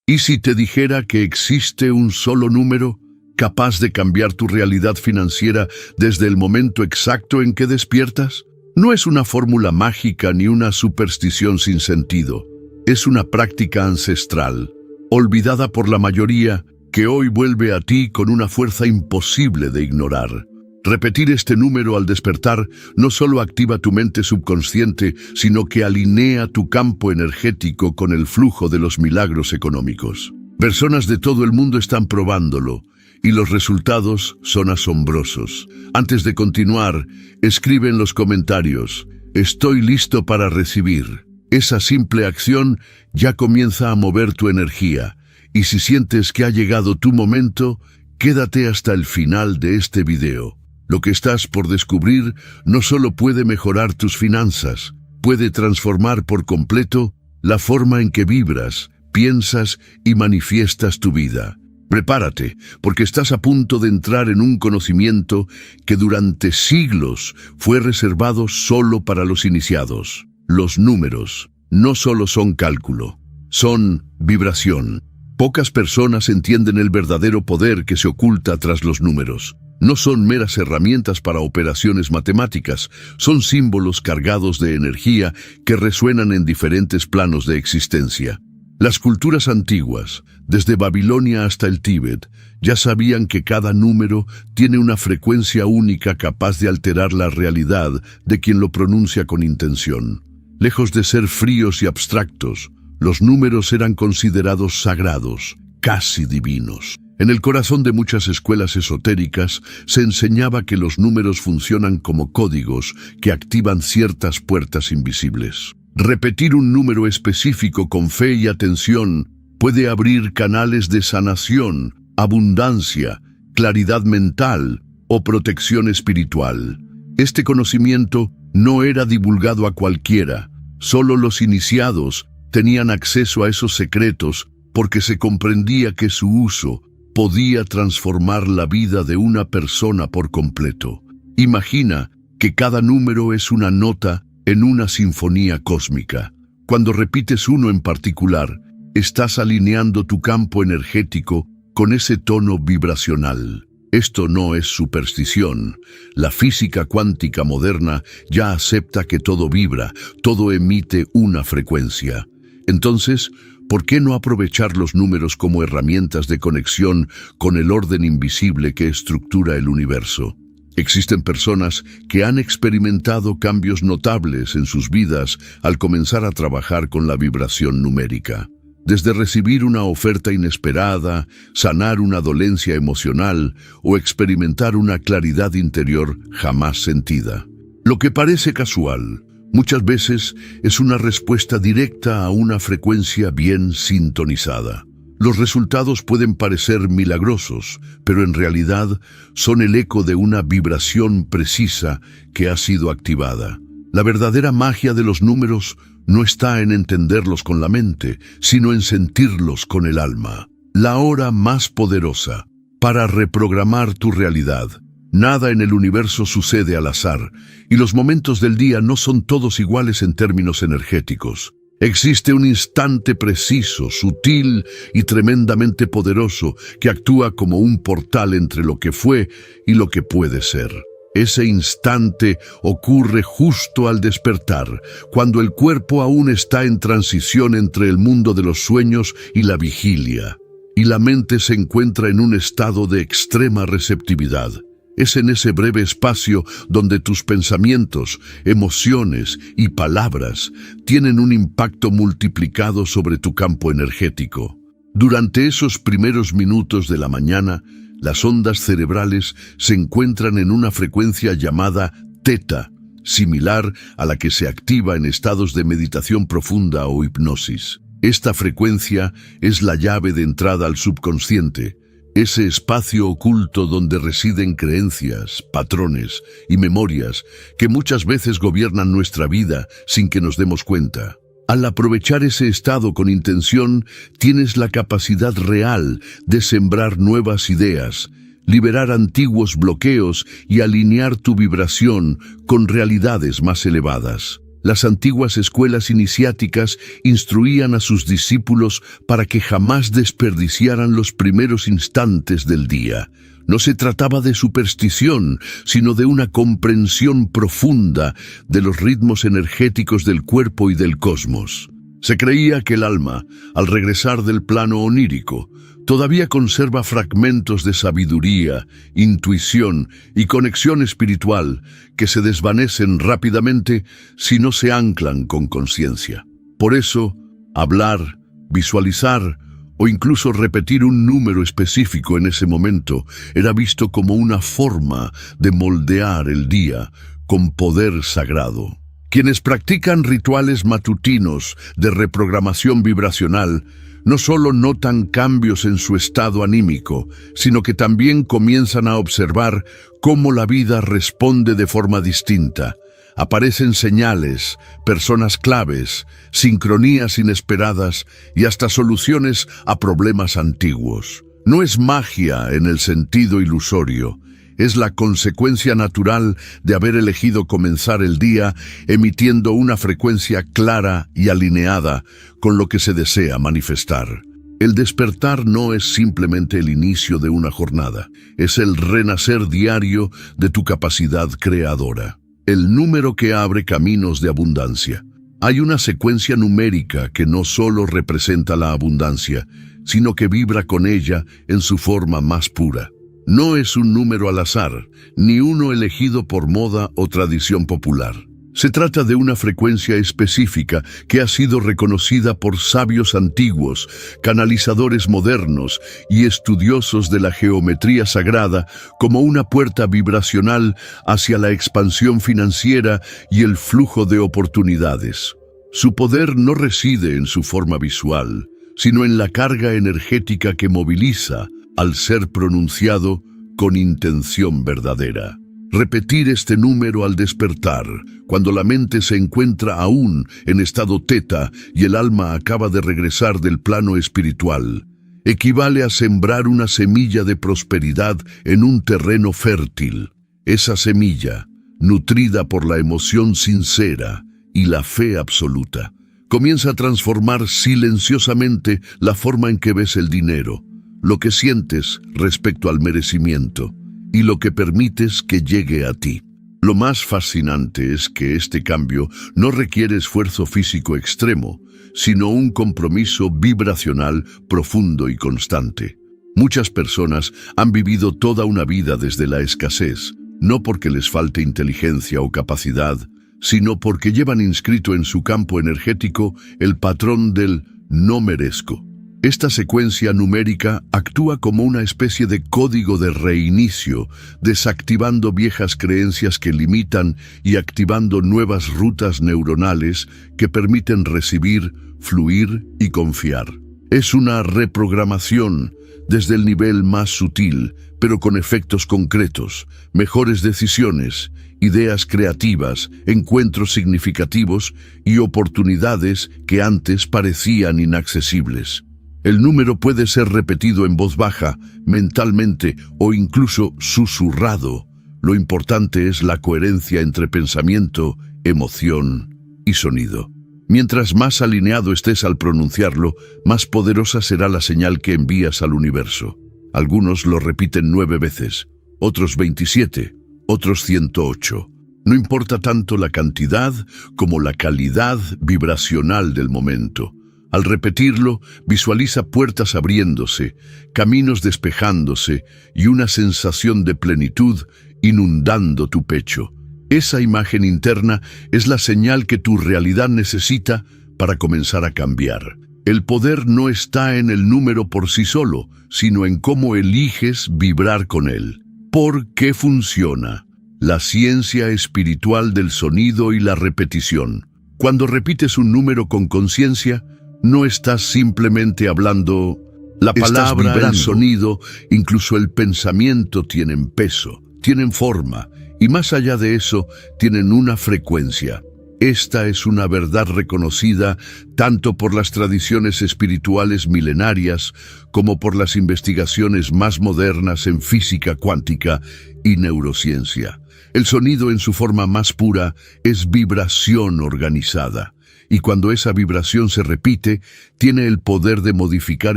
¿Y si te dijera que existe un solo número capaz de cambiar tu realidad financiera desde el momento exacto en que despiertas? No es una fórmula mágica ni una superstición sin sentido. Es una práctica ancestral, olvidada por la mayoría, que hoy vuelve a ti con una fuerza imposible de ignorar. Repetir este número al despertar no solo activa tu mente subconsciente, sino que alinea tu campo energético con el flujo de los milagros económicos. Personas de todo el mundo están probándolo, y los resultados son asombrosos. Antes de continuar, escribe en los comentarios: "Estoy listo para recibir". Esa simple acción ya comienza a mover tu energía, y si sientes que ha llegado tu momento, quédate hasta el final de este video. Lo que estás por descubrir no solo puede mejorar tus finanzas, puede transformar por completo la forma en que vibras, piensas y manifiestas tu vida. Prepárate, porque estás a punto de entrar en un conocimiento que durante siglos fue reservado solo para los iniciados. Los números no solo son cálculo, son vibración. Pocas personas entienden el verdadero poder que se oculta tras los números. No son meras herramientas para operaciones matemáticas, son símbolos cargados de energía que resuenan en diferentes planos de existencia. Las culturas antiguas, desde Babilonia hasta el Tíbet, ya sabían que cada número tiene una frecuencia única capaz de alterar la realidad de quien lo pronuncia con intención. Lejos de ser fríos y abstractos, los números eran considerados sagrados, casi divinos. En el corazón de muchas escuelas esotéricas se enseñaba que los números funcionan como códigos que activan ciertas puertas invisibles. Repetir un número específico con fe y atención puede abrir canales de sanación, abundancia, claridad mental o protección espiritual. Este conocimiento no era divulgado a cualquiera, solo los iniciados tenían acceso a esos secretos porque se comprendía que su uso podía transformar la vida de una persona por completo. Imagina que cada número es una nota en una sinfonía cósmica. Cuando repites uno en particular, estás alineando tu campo energético con ese tono vibracional. Esto no es superstición. La física cuántica moderna ya acepta que todo vibra, todo emite una frecuencia. Entonces, ¿por qué no aprovechar los números como herramientas de conexión con el orden invisible que estructura el universo? Existen personas que han experimentado cambios notables en sus vidas al comenzar a trabajar con la vibración numérica. Desde recibir una oferta inesperada, sanar una dolencia emocional o experimentar una claridad interior jamás sentida. Lo que parece casual, muchas veces es una respuesta directa a una frecuencia bien sintonizada. Los resultados pueden parecer milagrosos, pero en realidad son el eco de una vibración precisa que ha sido activada. La verdadera magia de los números no está en entenderlos con la mente, sino en sentirlos con el alma. La hora más poderosa para reprogramar tu realidad. Nada en el universo sucede al azar, y los momentos del día no son todos iguales en términos energéticos. Existe un instante preciso, sutil y tremendamente poderoso que actúa como un portal entre lo que fue y lo que puede ser. Ese instante ocurre justo al despertar, cuando el cuerpo aún está en transición entre el mundo de los sueños y la vigilia, y la mente se encuentra en un estado de extrema receptividad. Es en ese breve espacio donde tus pensamientos, emociones y palabras tienen un impacto multiplicado sobre tu campo energético. Durante esos primeros minutos de la mañana, las ondas cerebrales se encuentran en una frecuencia llamada teta, similar a la que se activa en estados de meditación profunda o hipnosis. Esta frecuencia es la llave de entrada al subconsciente, ese espacio oculto donde residen creencias, patrones y memorias que muchas veces gobiernan nuestra vida sin que nos demos cuenta. Al aprovechar ese estado con intención, tienes la capacidad real de sembrar nuevas ideas, liberar antiguos bloqueos y alinear tu vibración con realidades más elevadas. Las antiguas escuelas iniciáticas instruían a sus discípulos para que jamás desperdiciaran los primeros instantes del día. No se trataba de superstición, sino de una comprensión profunda de los ritmos energéticos del cuerpo y del cosmos. Se creía que el alma, al regresar del plano onírico, todavía conserva fragmentos de sabiduría, intuición y conexión espiritual que se desvanecen rápidamente si no se anclan con conciencia. Por eso, hablar, visualizar o incluso repetir un número específico en ese momento era visto como una forma de moldear el día con poder sagrado. Quienes practican rituales matutinos de reprogramación vibracional no solo notan cambios en su estado anímico, sino que también comienzan a observar cómo la vida responde de forma distinta. Aparecen señales, personas claves, sincronías inesperadas y hasta soluciones a problemas antiguos. No es magia en el sentido ilusorio, es la consecuencia natural de haber elegido comenzar el día emitiendo una frecuencia clara y alineada con lo que se desea manifestar. El despertar no es simplemente el inicio de una jornada, es el renacer diario de tu capacidad creadora. El número que abre caminos de abundancia. Hay una secuencia numérica que no solo representa la abundancia, sino que vibra con ella en su forma más pura. No es un número al azar, ni uno elegido por moda o tradición popular. Se trata de una frecuencia específica que ha sido reconocida por sabios antiguos, canalizadores modernos y estudiosos de la geometría sagrada como una puerta vibracional hacia la expansión financiera y el flujo de oportunidades. Su poder no reside en su forma visual, sino en la carga energética que moviliza al ser pronunciado con intención verdadera. Repetir este número al despertar, cuando la mente se encuentra aún en estado teta y el alma acaba de regresar del plano espiritual, equivale a sembrar una semilla de prosperidad en un terreno fértil. Esa semilla, nutrida por la emoción sincera y la fe absoluta, comienza a transformar silenciosamente la forma en que ves el dinero, lo que sientes respecto al merecimiento y lo que permites que llegue a ti. Lo más fascinante es que este cambio no requiere esfuerzo físico extremo, sino un compromiso vibracional profundo y constante. Muchas personas han vivido toda una vida desde la escasez, no porque les falte inteligencia o capacidad, sino porque llevan inscrito en su campo energético el patrón del no merezco. Esta secuencia numérica actúa como una especie de código de reinicio, desactivando viejas creencias que limitan y activando nuevas rutas neuronales que permiten recibir, fluir y confiar. Es una reprogramación desde el nivel más sutil, pero con efectos concretos, mejores decisiones, ideas creativas, encuentros significativos y oportunidades que antes parecían inaccesibles. El número puede ser repetido en voz baja, mentalmente o incluso susurrado. Lo importante es la coherencia entre pensamiento, emoción y sonido. Mientras más alineado estés al pronunciarlo, más poderosa será la señal que envías al universo. Algunos lo repiten 9 veces, otros 27, otros 108. No importa tanto la cantidad como la calidad vibracional del momento. Al repetirlo, visualiza puertas abriéndose, caminos despejándose y una sensación de plenitud inundando tu pecho. Esa imagen interna es la señal que tu realidad necesita para comenzar a cambiar. El poder no está en el número por sí solo, sino en cómo eliges vibrar con él. ¿Por qué funciona? La ciencia espiritual del sonido y la repetición. Cuando repites un número con conciencia, no estás simplemente hablando. La palabra, el sonido, incluso el pensamiento tienen peso, tienen forma, y más allá de eso, tienen una frecuencia. Esta es una verdad reconocida tanto por las tradiciones espirituales milenarias como por las investigaciones más modernas en física cuántica y neurociencia. El sonido en su forma más pura es vibración organizada, y cuando esa vibración se repite, tiene el poder de modificar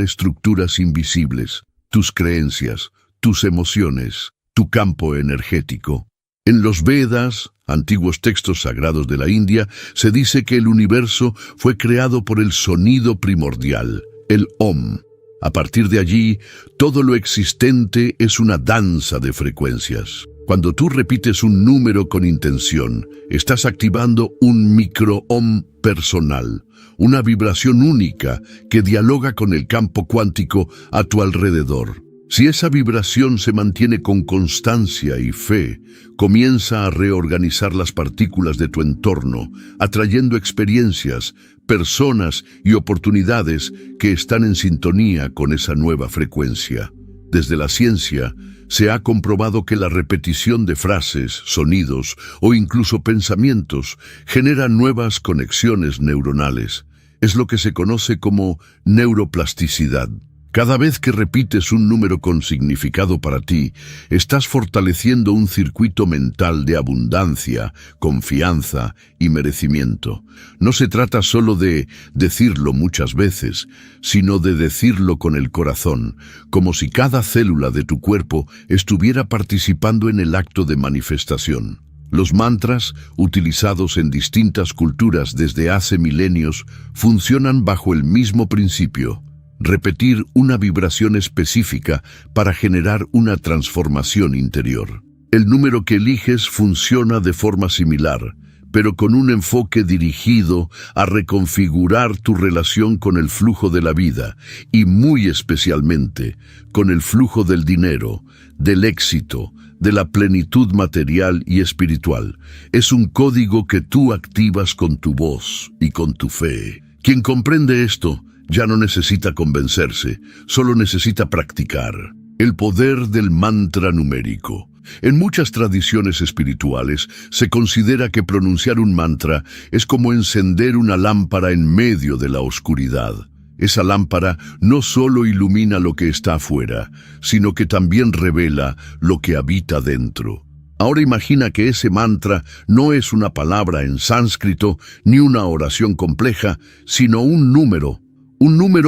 estructuras invisibles, tus creencias, tus emociones, tu campo energético. En los Vedas, antiguos textos sagrados de la India, se dice que el universo fue creado por el sonido primordial, el Om. A partir de allí, todo lo existente es una danza de frecuencias. Cuando tú repites un número con intención, estás activando un micro-Om personal, una vibración única que dialoga con el campo cuántico a tu alrededor. Si esa vibración se mantiene con constancia y fe, comienza a reorganizar las partículas de tu entorno, atrayendo experiencias, personas y oportunidades que están en sintonía con esa nueva frecuencia. Desde la ciencia, se ha comprobado que la repetición de frases, sonidos o incluso pensamientos genera nuevas conexiones neuronales. Es lo que se conoce como neuroplasticidad. Cada vez que repites un número con significado para ti, estás fortaleciendo un circuito mental de abundancia, confianza y merecimiento. No se trata solo de decirlo muchas veces, sino de decirlo con el corazón, como si cada célula de tu cuerpo estuviera participando en el acto de manifestación. Los mantras, utilizados en distintas culturas desde hace milenios, funcionan bajo el mismo principio: repetir una vibración específica para generar una transformación interior. El número que eliges funciona de forma similar, pero con un enfoque dirigido a reconfigurar tu relación con el flujo de la vida y muy especialmente con el flujo del dinero, del éxito, de la plenitud material y espiritual. Es un código que tú activas con tu voz y con tu fe. Quien comprende esto ya no necesita convencerse, solo necesita practicar. El poder del mantra numérico. En muchas tradiciones espirituales se considera que pronunciar un mantra es como encender una lámpara en medio de la oscuridad. Esa lámpara no solo ilumina lo que está afuera, sino que también revela lo que habita dentro. Ahora imagina que ese mantra no es una palabra en sánscrito ni una oración compleja, sino un número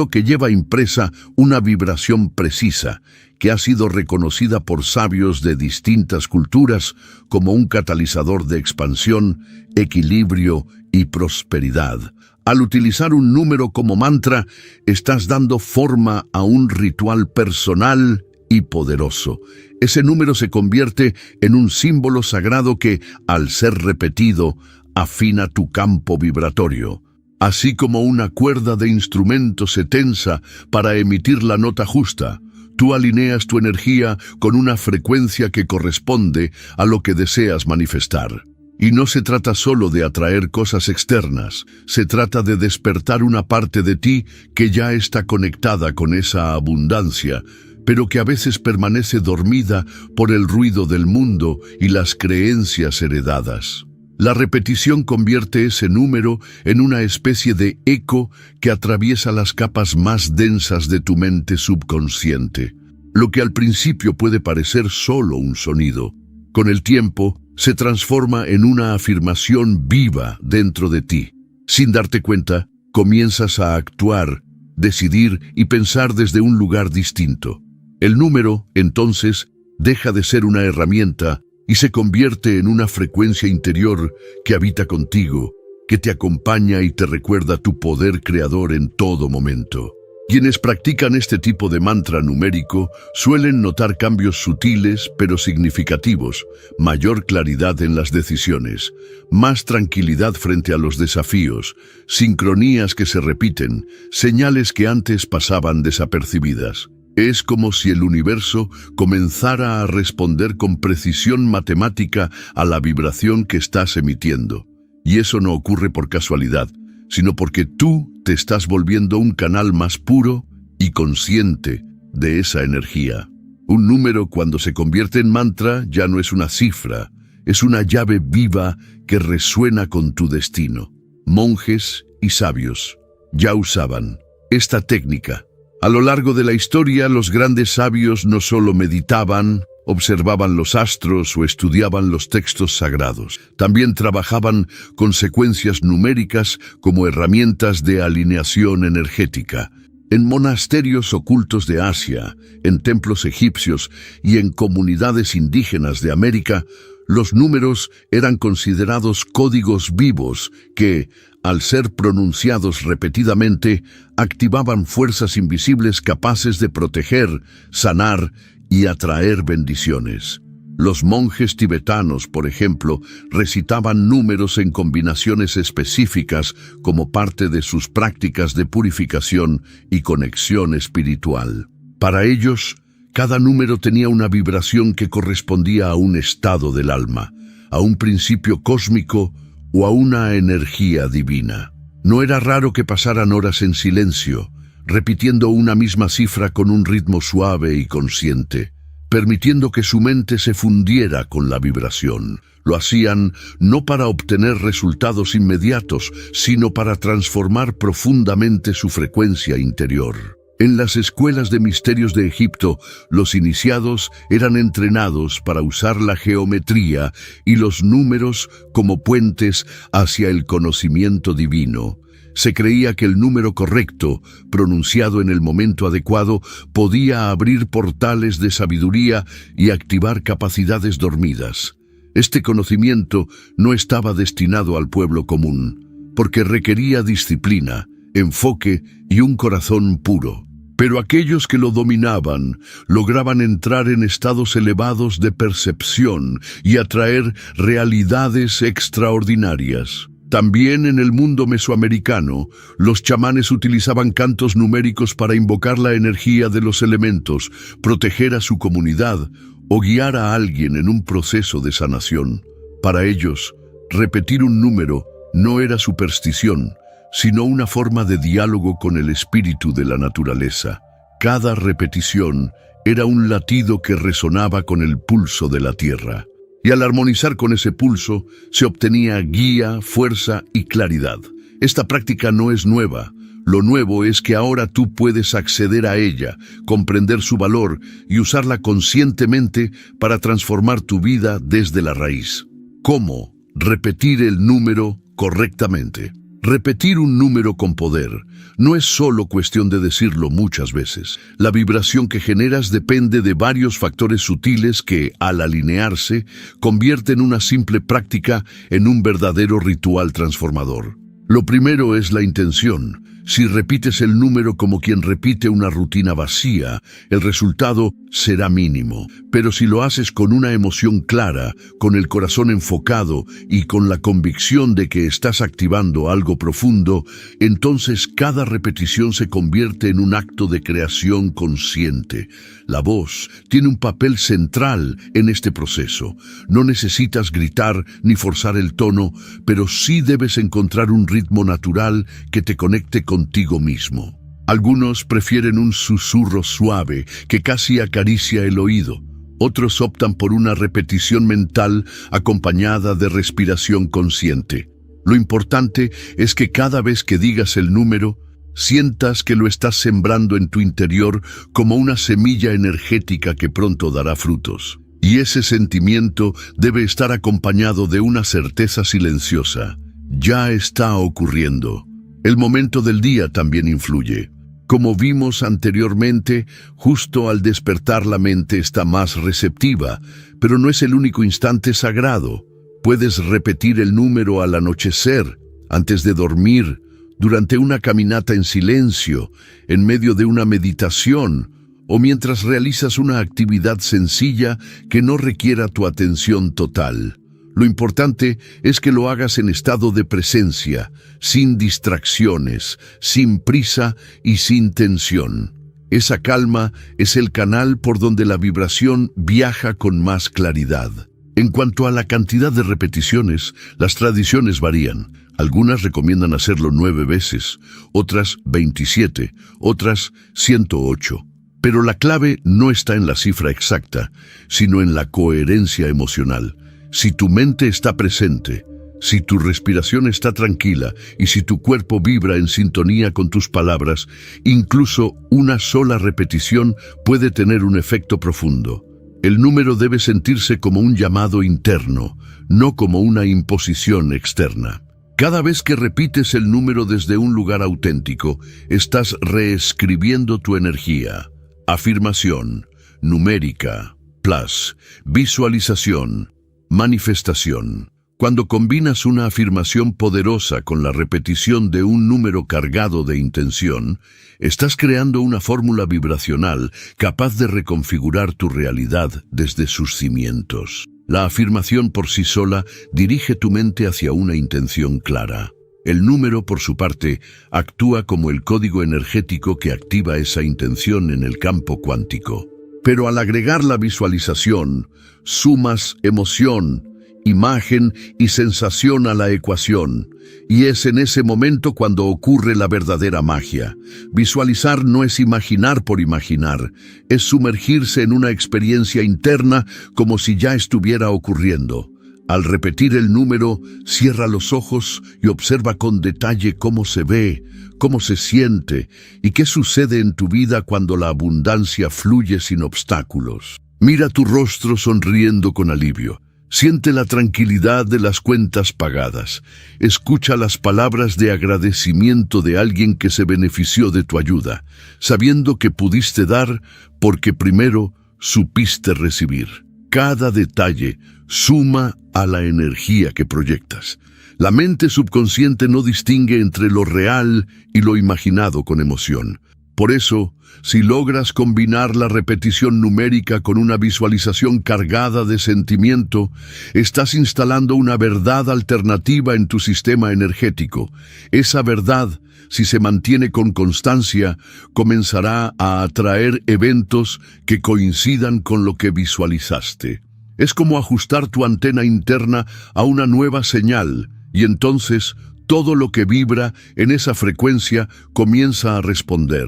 que lleva impresa una vibración precisa, que ha sido reconocida por sabios de distintas culturas como un catalizador de expansión, equilibrio y prosperidad. Al utilizar un número como mantra, estás dando forma a un ritual personal y poderoso. Ese número se convierte en un símbolo sagrado que, al ser repetido, afina tu campo vibratorio. Así como una cuerda de instrumento se tensa para emitir la nota justa, tú alineas tu energía con una frecuencia que corresponde a lo que deseas manifestar. Y no se trata solo de atraer cosas externas, se trata de despertar una parte de ti que ya está conectada con esa abundancia, pero que a veces permanece dormida por el ruido del mundo y las creencias heredadas. La repetición convierte ese número en una especie de eco que atraviesa las capas más densas de tu mente subconsciente. Lo que al principio puede parecer solo un sonido, con el tiempo se transforma en una afirmación viva dentro de ti. Sin darte cuenta, comienzas a actuar, decidir y pensar desde un lugar distinto. El número, entonces, deja de ser una herramienta y se convierte en una frecuencia interior que habita contigo, que te acompaña y te recuerda tu poder creador en todo momento. Quienes practican este tipo de mantra numérico suelen notar cambios sutiles pero significativos, mayor claridad en las decisiones, más tranquilidad frente a los desafíos, sincronías que se repiten, señales que antes pasaban desapercibidas. Es como si el universo comenzara a responder con precisión matemática a la vibración que estás emitiendo. Y eso no ocurre por casualidad, sino porque tú te estás volviendo un canal más puro y consciente de esa energía. Un número, cuando se convierte en mantra, ya no es una cifra, es una llave viva que resuena con tu destino. Monjes y sabios ya usaban esta técnica. A lo largo de la historia, los grandes sabios no solo meditaban, observaban los astros o estudiaban los textos sagrados. También trabajaban con secuencias numéricas como herramientas de alineación energética. En monasterios ocultos de Asia, en templos egipcios y en comunidades indígenas de América, los números eran considerados códigos vivos que, al ser pronunciados repetidamente, activaban fuerzas invisibles capaces de proteger, sanar y atraer bendiciones. Los monjes tibetanos, por ejemplo, recitaban números en combinaciones específicas como parte de sus prácticas de purificación y conexión espiritual. Para ellos, cada número tenía una vibración que correspondía a un estado del alma, a un principio cósmico o a una energía divina. No era raro que pasaran horas en silencio, repitiendo una misma cifra con un ritmo suave y consciente, permitiendo que su mente se fundiera con la vibración. Lo hacían no para obtener resultados inmediatos, sino para transformar profundamente su frecuencia interior. En las escuelas de misterios de Egipto, los iniciados eran entrenados para usar la geometría y los números como puentes hacia el conocimiento divino. Se creía que el número correcto, pronunciado en el momento adecuado, podía abrir portales de sabiduría y activar capacidades dormidas. Este conocimiento no estaba destinado al pueblo común, porque requería disciplina, enfoque y un corazón puro. Pero aquellos que lo dominaban lograban entrar en estados elevados de percepción y atraer realidades extraordinarias. También en el mundo mesoamericano, los chamanes utilizaban cantos numéricos para invocar la energía de los elementos, proteger a su comunidad o guiar a alguien en un proceso de sanación. Para ellos, repetir un número no era superstición, sino una forma de diálogo con el espíritu de la naturaleza. Cada repetición era un latido que resonaba con el pulso de la tierra. Y al armonizar con ese pulso, se obtenía guía, fuerza y claridad. Esta práctica no es nueva. Lo nuevo es que ahora tú puedes acceder a ella, comprender su valor y usarla conscientemente para transformar tu vida desde la raíz. ¿Cómo? Repetir el número correctamente. Repetir un número con poder no es solo cuestión de decirlo muchas veces. La vibración que generas depende de varios factores sutiles que, al alinearse, convierten una simple práctica en un verdadero ritual transformador. Lo primero es la intención. Si repites el número como quien repite una rutina vacía, el resultado será mínimo. Pero si lo haces con una emoción clara, con el corazón enfocado y con la convicción de que estás activando algo profundo, entonces cada repetición se convierte en un acto de creación consciente. La voz tiene un papel central en este proceso. No necesitas gritar ni forzar el tono, pero sí debes encontrar un ritmo natural que te conecte contigo mismo. Algunos prefieren un susurro suave que casi acaricia el oído. Otros optan por una repetición mental acompañada de respiración consciente. Lo importante es que cada vez que digas el número, sientas que lo estás sembrando en tu interior como una semilla energética que pronto dará frutos. Y ese sentimiento debe estar acompañado de una certeza silenciosa. Ya está ocurriendo. El momento del día también influye. Como vimos anteriormente, justo al despertar la mente está más receptiva, pero no es el único instante sagrado. Puedes repetir el número al anochecer, antes de dormir, durante una caminata en silencio, en medio de una meditación, o mientras realizas una actividad sencilla que no requiera tu atención total. Lo importante es que lo hagas en estado de presencia, sin distracciones, sin prisa y sin tensión. Esa calma es el canal por donde la vibración viaja con más claridad. En cuanto a la cantidad de repeticiones, las tradiciones varían. Algunas recomiendan hacerlo 9 veces, otras 27, otras 108. Pero la clave no está en la cifra exacta, sino en la coherencia emocional. Si tu mente está presente, si tu respiración está tranquila y si tu cuerpo vibra en sintonía con tus palabras, incluso una sola repetición puede tener un efecto profundo. El número debe sentirse como un llamado interno, no como una imposición externa. Cada vez que repites el número desde un lugar auténtico, estás reescribiendo tu energía. Afirmación, numérica, plus, visualización, manifestación. Cuando combinas una afirmación poderosa con la repetición de un número cargado de intención, estás creando una fórmula vibracional capaz de reconfigurar tu realidad desde sus cimientos. La afirmación por sí sola dirige tu mente hacia una intención clara. El número, por su parte, actúa como el código energético que activa esa intención en el campo cuántico. Pero al agregar la visualización, sumas emoción, imagen y sensación a la ecuación, y es en ese momento cuando ocurre la verdadera magia. Visualizar no es imaginar por imaginar, es sumergirse en una experiencia interna como si ya estuviera ocurriendo. Al repetir el número, cierra los ojos y observa con detalle cómo se ve, cómo se siente y qué sucede en tu vida cuando la abundancia fluye sin obstáculos. Mira tu rostro sonriendo con alivio. Siente la tranquilidad de las cuentas pagadas. Escucha las palabras de agradecimiento de alguien que se benefició de tu ayuda, sabiendo que pudiste dar porque primero supiste recibir. Cada detalle suma a la energía que proyectas. La mente subconsciente no distingue entre lo real y lo imaginado con emoción. Por eso, si logras combinar la repetición numérica con una visualización cargada de sentimiento, estás instalando una verdad alternativa en tu sistema energético. Esa verdad, si se mantiene con constancia, comenzará a atraer eventos que coincidan con lo que visualizaste. Es como ajustar tu antena interna a una nueva señal, y entonces todo lo que vibra en esa frecuencia comienza a responder.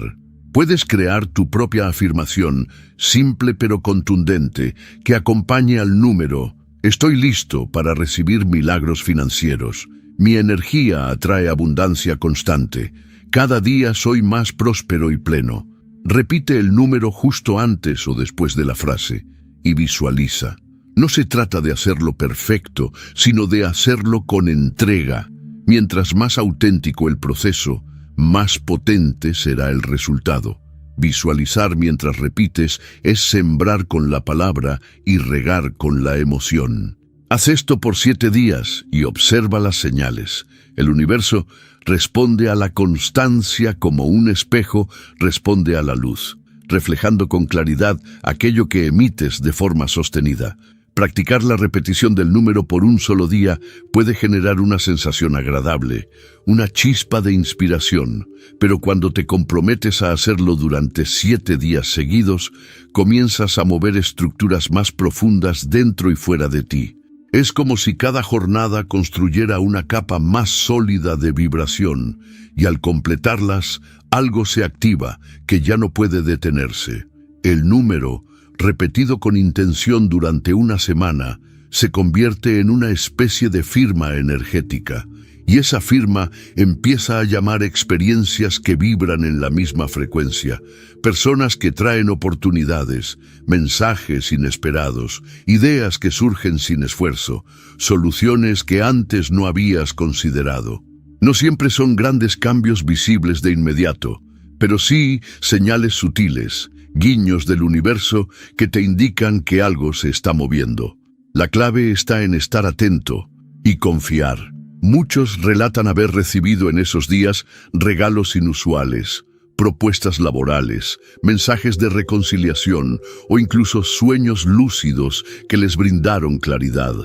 Puedes crear tu propia afirmación, simple pero contundente, que acompañe al número. Estoy listo para recibir milagros financieros. Mi energía atrae abundancia constante. Cada día soy más próspero y pleno. Repite el número justo antes o después de la frase y visualiza. No se trata de hacerlo perfecto, sino de hacerlo con entrega. Mientras más auténtico el proceso, más potente será el resultado. Visualizar mientras repites es sembrar con la palabra y regar con la emoción. Haz esto por 7 días y observa las señales. El universo responde a la constancia como un espejo responde a la luz, reflejando con claridad aquello que emites de forma sostenida. Practicar la repetición del número por un solo día puede generar una sensación agradable, una chispa de inspiración, pero cuando te comprometes a hacerlo durante 7 días seguidos, comienzas a mover estructuras más profundas dentro y fuera de ti. Es como si cada jornada construyera una capa más sólida de vibración, y al completarlas, algo se activa que ya no puede detenerse. El número, repetido con intención durante una semana, se convierte en una especie de firma energética, y esa firma empieza a llamar experiencias que vibran en la misma frecuencia, personas que traen oportunidades, mensajes inesperados, ideas que surgen sin esfuerzo, soluciones que antes no habías considerado. No siempre son grandes cambios visibles de inmediato, pero sí señales sutiles, guiños del universo que te indican que algo se está moviendo. La clave está en estar atento y confiar. Muchos relatan haber recibido en esos días regalos inusuales, propuestas laborales, mensajes de reconciliación o incluso sueños lúcidos que les brindaron claridad.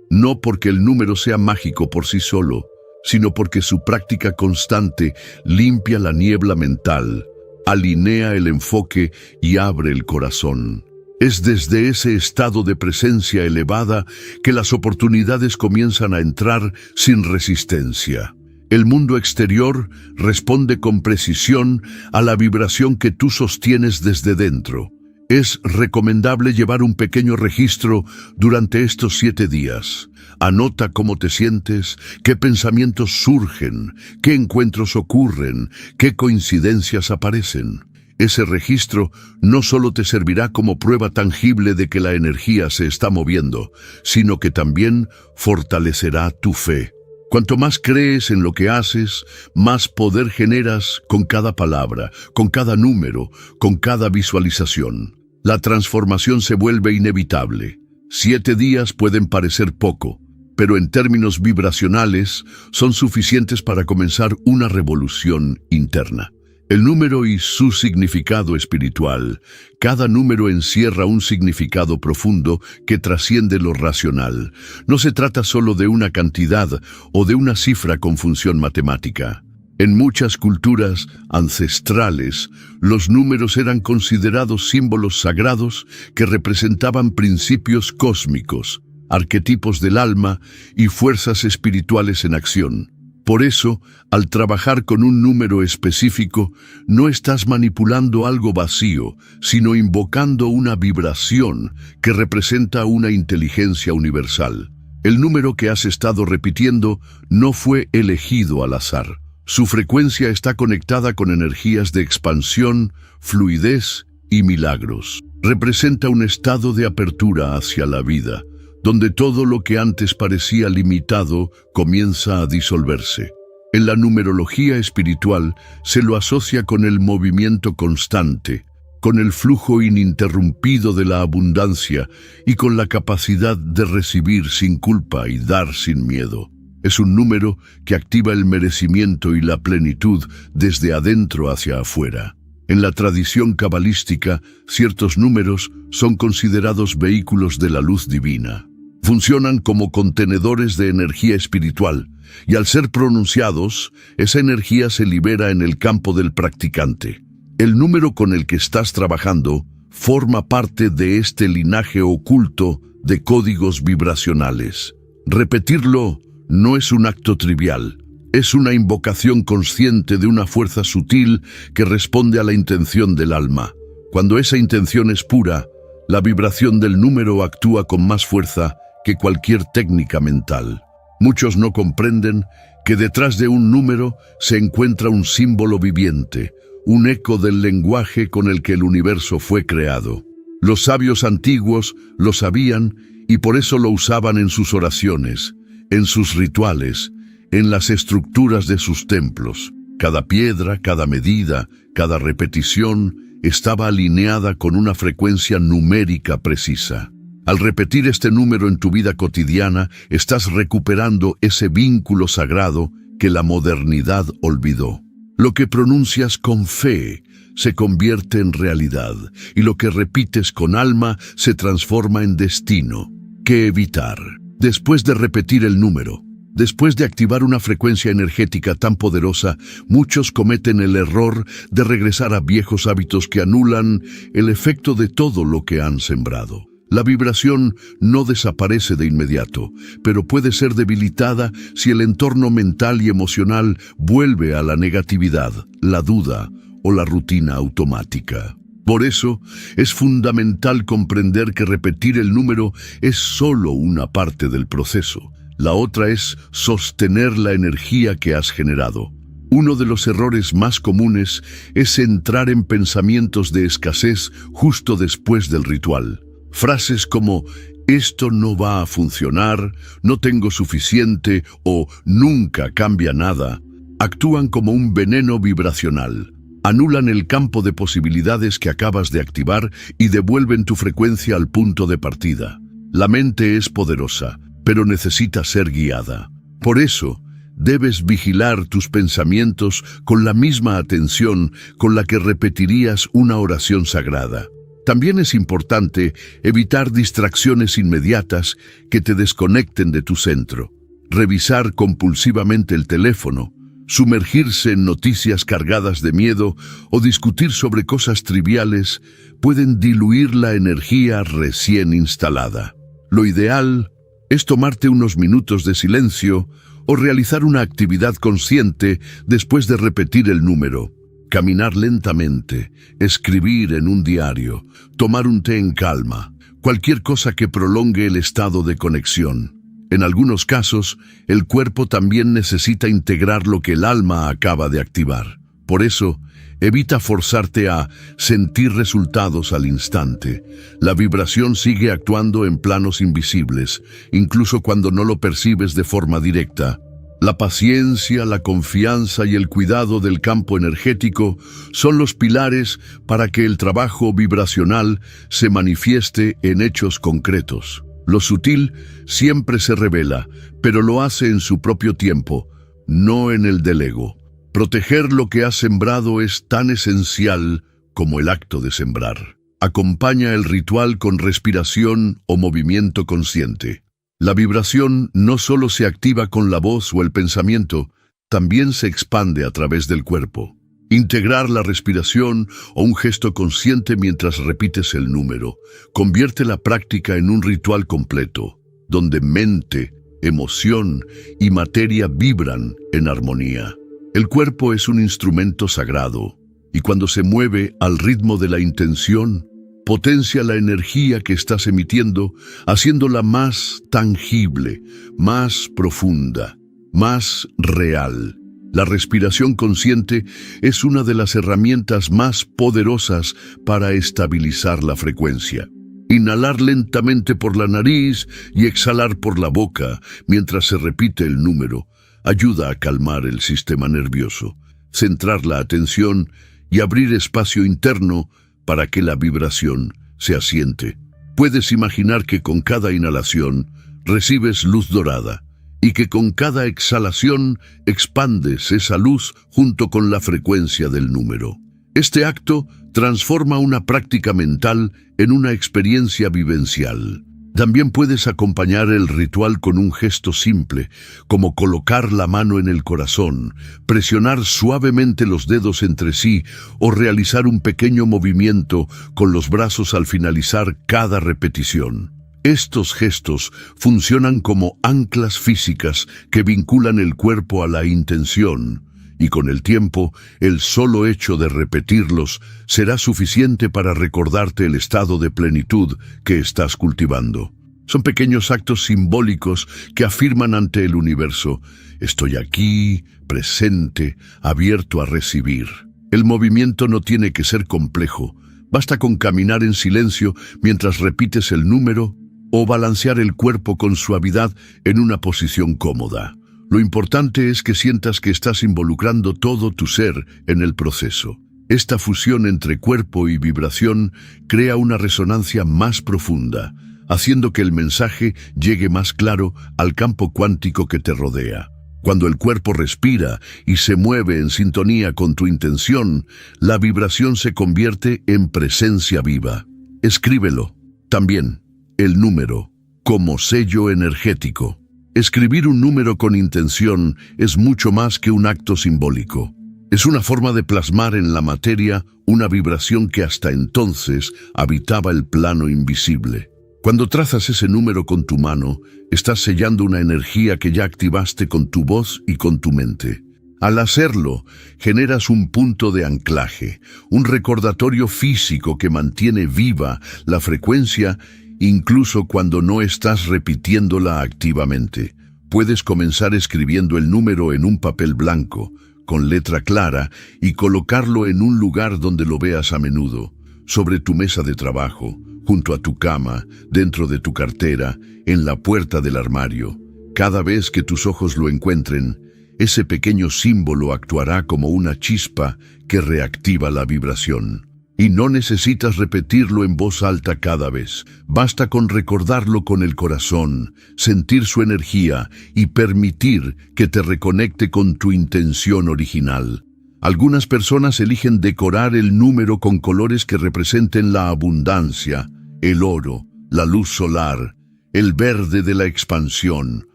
No porque el número sea mágico por sí solo, sino porque su práctica constante limpia la niebla mental, alinea el enfoque y abre el corazón. Es desde ese estado de presencia elevada que las oportunidades comienzan a entrar sin resistencia. El mundo exterior responde con precisión a la vibración que tú sostienes desde dentro. Es recomendable llevar un pequeño registro durante estos 7 días. Anota cómo te sientes, qué pensamientos surgen, qué encuentros ocurren, qué coincidencias aparecen. Ese registro no solo te servirá como prueba tangible de que la energía se está moviendo, sino que también fortalecerá tu fe. Cuanto más crees en lo que haces, más poder generas con cada palabra, con cada número, con cada visualización. La transformación se vuelve inevitable. 7 días pueden parecer poco, pero en términos vibracionales son suficientes para comenzar una revolución interna. El número y su significado espiritual. Cada número encierra un significado profundo que trasciende lo racional. No se trata solo de una cantidad o de una cifra con función matemática. En muchas culturas ancestrales, los números eran considerados símbolos sagrados que representaban principios cósmicos, arquetipos del alma y fuerzas espirituales en acción. Por eso, al trabajar con un número específico, no estás manipulando algo vacío, sino invocando una vibración que representa una inteligencia universal. El número que has estado repitiendo no fue elegido al azar. Su frecuencia está conectada con energías de expansión, fluidez y milagros. Representa un estado de apertura hacia la vida, donde todo lo que antes parecía limitado comienza a disolverse. En la numerología espiritual se lo asocia con el movimiento constante, con el flujo ininterrumpido de la abundancia y con la capacidad de recibir sin culpa y dar sin miedo. Es un número que activa el merecimiento y la plenitud desde adentro hacia afuera. En la tradición cabalística, ciertos números son considerados vehículos de la luz divina. Funcionan como contenedores de energía espiritual, y al ser pronunciados, esa energía se libera en el campo del practicante. El número con el que estás trabajando forma parte de este linaje oculto de códigos vibracionales. Repetirlo no es un acto trivial. Es una invocación consciente de una fuerza sutil que responde a la intención del alma. Cuando esa intención es pura, la vibración del número actúa con más fuerza que cualquier técnica mental. Muchos no comprenden que detrás de un número se encuentra un símbolo viviente, un eco del lenguaje con el que el universo fue creado. Los sabios antiguos lo sabían y por eso lo usaban en sus oraciones, en sus rituales, en las estructuras de sus templos. Cada piedra, cada medida, cada repetición estaba alineada con una frecuencia numérica precisa. Al repetir este número en tu vida cotidiana, estás recuperando ese vínculo sagrado que la modernidad olvidó. Lo que pronuncias con fe se convierte en realidad, y lo que repites con alma se transforma en destino. ¿Qué evitar? Después de repetir el número, después de activar una frecuencia energética tan poderosa, muchos cometen el error de regresar a viejos hábitos que anulan el efecto de todo lo que han sembrado. La vibración no desaparece de inmediato, pero puede ser debilitada si el entorno mental y emocional vuelve a la negatividad, la duda o la rutina automática. Por eso, es fundamental comprender que repetir el número es solo una parte del proceso. La otra es sostener la energía que has generado. Uno de los errores más comunes es entrar en pensamientos de escasez justo después del ritual. Frases como «esto no va a funcionar», «no tengo suficiente» o «nunca cambia nada» actúan como un veneno vibracional. Anulan el campo de posibilidades que acabas de activar y devuelven tu frecuencia al punto de partida. La mente es poderosa, pero necesita ser guiada. Por eso, debes vigilar tus pensamientos con la misma atención con la que repetirías una oración sagrada. También es importante evitar distracciones inmediatas que te desconecten de tu centro. Revisar compulsivamente el teléfono, sumergirse en noticias cargadas de miedo o discutir sobre cosas triviales pueden diluir la energía recién instalada. Lo ideal es tomarte unos minutos de silencio o realizar una actividad consciente después de repetir el número. Caminar lentamente, escribir en un diario, tomar un té en calma, cualquier cosa que prolongue el estado de conexión. En algunos casos, el cuerpo también necesita integrar lo que el alma acaba de activar. Por eso, evita forzarte a sentir resultados al instante. La vibración sigue actuando en planos invisibles, incluso cuando no lo percibes de forma directa. La paciencia, la confianza y el cuidado del campo energético son los pilares para que el trabajo vibracional se manifieste en hechos concretos. Lo sutil siempre se revela, pero lo hace en su propio tiempo, no en el del ego. Proteger lo que has sembrado es tan esencial como el acto de sembrar. Acompaña el ritual con respiración o movimiento consciente. La vibración no solo se activa con la voz o el pensamiento, también se expande a través del cuerpo. Integrar la respiración o un gesto consciente mientras repites el número convierte la práctica en un ritual completo, donde mente, emoción y materia vibran en armonía. El cuerpo es un instrumento sagrado, y cuando se mueve al ritmo de la intención, potencia la energía que estás emitiendo, haciéndola más tangible, más profunda, más real. La respiración consciente es una de las herramientas más poderosas para estabilizar la frecuencia. Inhalar lentamente por la nariz y exhalar por la boca mientras se repite el número ayuda a calmar el sistema nervioso, centrar la atención y abrir espacio interno para que la vibración se asiente. Puedes imaginar que con cada inhalación recibes luz dorada y que con cada exhalación expandes esa luz junto con la frecuencia del número. Este acto transforma una práctica mental en una experiencia vivencial. También puedes acompañar el ritual con un gesto simple, como colocar la mano en el corazón, presionar suavemente los dedos entre sí o realizar un pequeño movimiento con los brazos al finalizar cada repetición. Estos gestos funcionan como anclas físicas que vinculan el cuerpo a la intención, y con el tiempo, el solo hecho de repetirlos será suficiente para recordarte el estado de plenitud que estás cultivando. Son pequeños actos simbólicos que afirman ante el universo: estoy aquí, presente, abierto a recibir. El movimiento no tiene que ser complejo, basta con caminar en silencio mientras repites el número o balancear el cuerpo con suavidad en una posición cómoda. Lo importante es que sientas que estás involucrando todo tu ser en el proceso. Esta fusión entre cuerpo y vibración crea una resonancia más profunda, haciendo que el mensaje llegue más claro al campo cuántico que te rodea. Cuando el cuerpo respira y se mueve en sintonía con tu intención, la vibración se convierte en presencia viva. Escríbelo. También, el número, como sello energético. Escribir un número con intención es mucho más que un acto simbólico. Es una forma de plasmar en la materia una vibración que hasta entonces habitaba el plano invisible. Cuando trazas ese número con tu mano, estás sellando una energía que ya activaste con tu voz y con tu mente. Al hacerlo, generas un punto de anclaje, un recordatorio físico que mantiene viva la frecuencia incluso cuando no estás repitiéndola activamente. Puedes comenzar escribiendo el número en un papel blanco, con letra clara, y colocarlo en un lugar donde lo veas a menudo, sobre tu mesa de trabajo, junto a tu cama, dentro de tu cartera, en la puerta del armario. Cada vez que tus ojos lo encuentren, ese pequeño símbolo actuará como una chispa que reactiva la vibración. Y no necesitas repetirlo en voz alta cada vez. Basta con recordarlo con el corazón, sentir su energía y permitir que te reconecte con tu intención original. Algunas personas eligen decorar el número con colores que representen la abundancia, el oro, la luz solar, el verde de la expansión.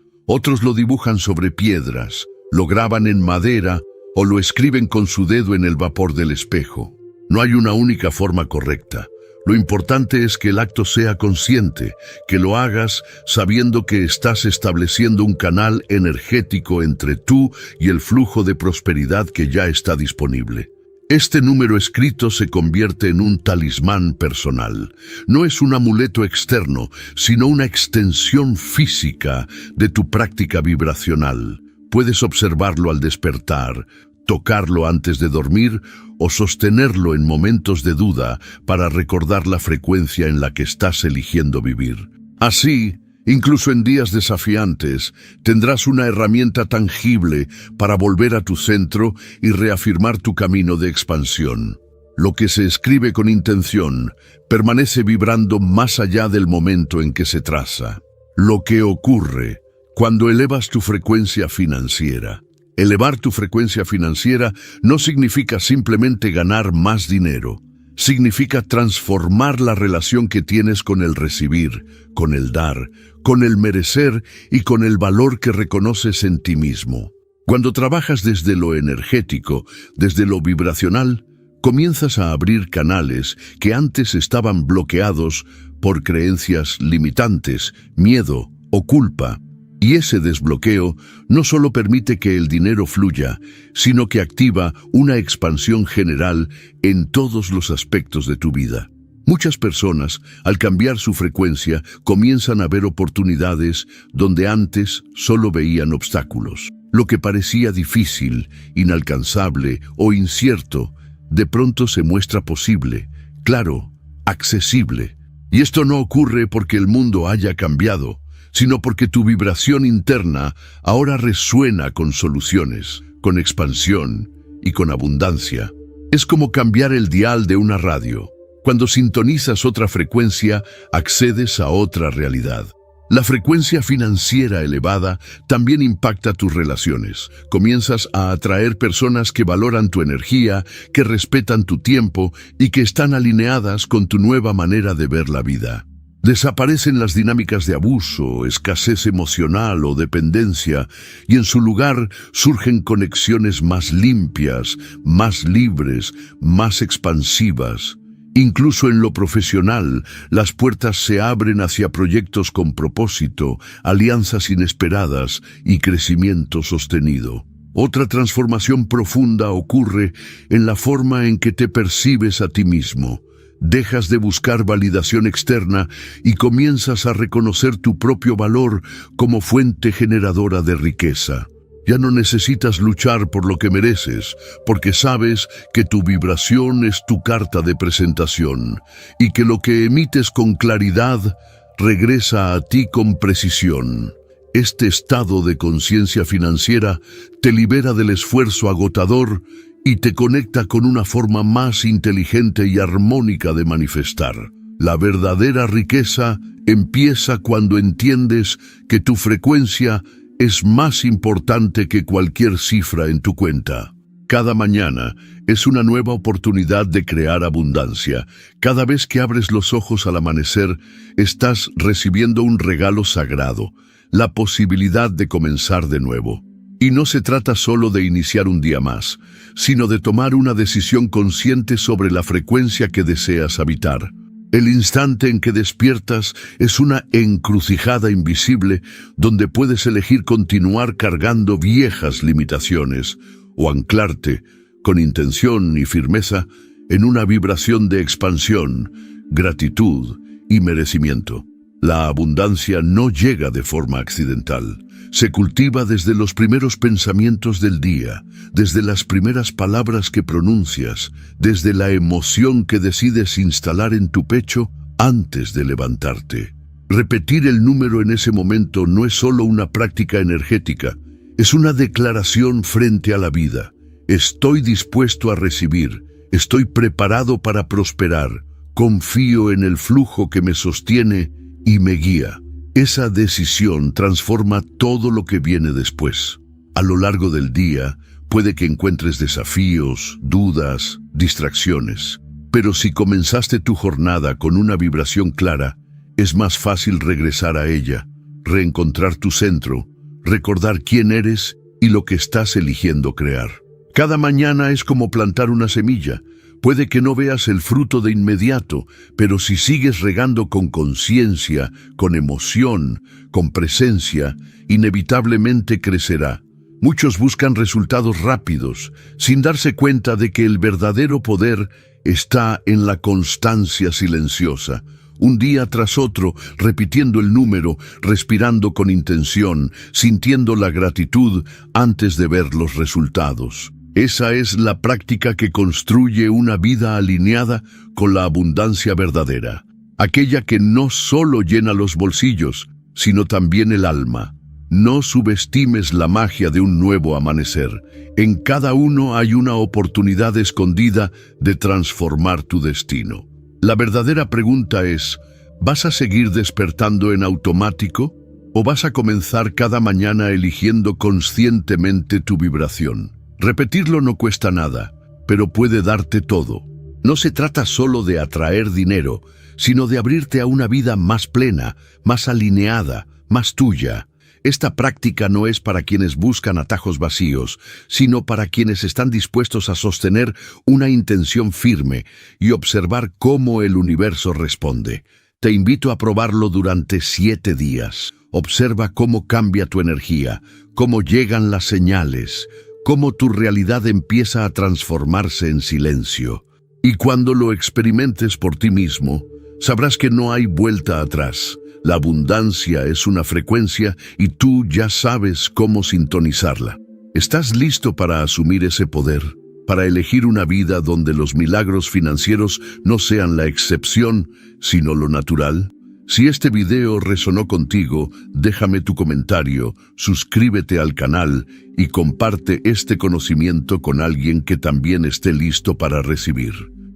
Otros lo dibujan sobre piedras, lo graban en madera o lo escriben con su dedo en el vapor del espejo. No hay una única forma correcta. Lo importante es que el acto sea consciente, que lo hagas sabiendo que estás estableciendo un canal energético entre tú y el flujo de prosperidad que ya está disponible. Este número escrito se convierte en un talismán personal. No es un amuleto externo, sino una extensión física de tu práctica vibracional. Puedes observarlo al despertar, tocarlo antes de dormir o sostenerlo en momentos de duda para recordar la frecuencia en la que estás eligiendo vivir. Así, incluso en días desafiantes, tendrás una herramienta tangible para volver a tu centro y reafirmar tu camino de expansión. Lo que se escribe con intención permanece vibrando más allá del momento en que se traza. Lo que ocurre cuando elevas tu frecuencia financiera. Elevar tu frecuencia financiera no significa simplemente ganar más dinero. Significa transformar la relación que tienes con el recibir, con el dar, con el merecer y con el valor que reconoces en ti mismo. Cuando trabajas desde lo energético, desde lo vibracional, comienzas a abrir canales que antes estaban bloqueados por creencias limitantes, miedo o culpa. Y ese desbloqueo no solo permite que el dinero fluya, sino que activa una expansión general en todos los aspectos de tu vida. Muchas personas, al cambiar su frecuencia, comienzan a ver oportunidades donde antes solo veían obstáculos. Lo que parecía difícil, inalcanzable o incierto, de pronto se muestra posible, claro, accesible. Y esto no ocurre porque el mundo haya cambiado, sino porque tu vibración interna ahora resuena con soluciones, con expansión y con abundancia. Es como cambiar el dial de una radio. Cuando sintonizas otra frecuencia, accedes a otra realidad. La frecuencia financiera elevada también impacta tus relaciones. Comienzas a atraer personas que valoran tu energía, que respetan tu tiempo y que están alineadas con tu nueva manera de ver la vida. Desaparecen las dinámicas de abuso, escasez emocional o dependencia, y en su lugar surgen conexiones más limpias, más libres, más expansivas. Incluso en lo profesional, las puertas se abren hacia proyectos con propósito, alianzas inesperadas y crecimiento sostenido. Otra transformación profunda ocurre en la forma en que te percibes a ti mismo. Dejas de buscar validación externa y comienzas a reconocer tu propio valor como fuente generadora de riqueza. Ya no necesitas luchar por lo que mereces, porque sabes que tu vibración es tu carta de presentación y que lo que emites con claridad regresa a ti con precisión. Este estado de conciencia financiera te libera del esfuerzo agotador y te conecta con una forma más inteligente y armónica de manifestar. La verdadera riqueza empieza cuando entiendes que tu frecuencia es más importante que cualquier cifra en tu cuenta. Cada mañana es una nueva oportunidad de crear abundancia. Cada vez que abres los ojos al amanecer, estás recibiendo un regalo sagrado, la posibilidad de comenzar de nuevo. Y no se trata solo de iniciar un día más, sino de tomar una decisión consciente sobre la frecuencia que deseas habitar. El instante en que despiertas es una encrucijada invisible donde puedes elegir continuar cargando viejas limitaciones o anclarte, con intención y firmeza, en una vibración de expansión, gratitud y merecimiento. La abundancia no llega de forma accidental. Se cultiva desde los primeros pensamientos del día, desde las primeras palabras que pronuncias, desde la emoción que decides instalar en tu pecho antes de levantarte. Repetir el número en ese momento no es solo una práctica energética, es una declaración frente a la vida. Estoy dispuesto a recibir, estoy preparado para prosperar, confío en el flujo que me sostiene y me guía. Esa decisión transforma todo lo que viene después. A lo largo del día, puede que encuentres desafíos, dudas, distracciones. Pero si comenzaste tu jornada con una vibración clara, es más fácil regresar a ella, reencontrar tu centro, recordar quién eres y lo que estás eligiendo crear. Cada mañana es como plantar una semilla. Puede que no veas el fruto de inmediato, pero si sigues regando con conciencia, con emoción, con presencia, inevitablemente crecerá. Muchos buscan resultados rápidos, sin darse cuenta de que el verdadero poder está en la constancia silenciosa. Un día tras otro, repitiendo el número, respirando con intención, sintiendo la gratitud antes de ver los resultados. Esa es la práctica que construye una vida alineada con la abundancia verdadera, aquella que no solo llena los bolsillos, sino también el alma. No subestimes la magia de un nuevo amanecer. En cada uno hay una oportunidad escondida de transformar tu destino. La verdadera pregunta es, ¿vas a seguir despertando en automático o vas a comenzar cada mañana eligiendo conscientemente tu vibración? Repetirlo no cuesta nada, pero puede darte todo. No se trata solo de atraer dinero, sino de abrirte a una vida más plena, más alineada, más tuya. Esta práctica no es para quienes buscan atajos vacíos, sino para quienes están dispuestos a sostener una intención firme y observar cómo el universo responde. Te invito a probarlo durante 7 días. Observa cómo cambia tu energía, cómo llegan las señales, cómo tu realidad empieza a transformarse en silencio. Y cuando lo experimentes por ti mismo, sabrás que no hay vuelta atrás. La abundancia es una frecuencia y tú ya sabes cómo sintonizarla. ¿Estás listo para asumir ese poder? Para elegir una vida donde los milagros financieros no sean la excepción, sino lo natural? Si este video resonó contigo, déjame tu comentario, suscríbete al canal y comparte este conocimiento con alguien que también esté listo para recibir.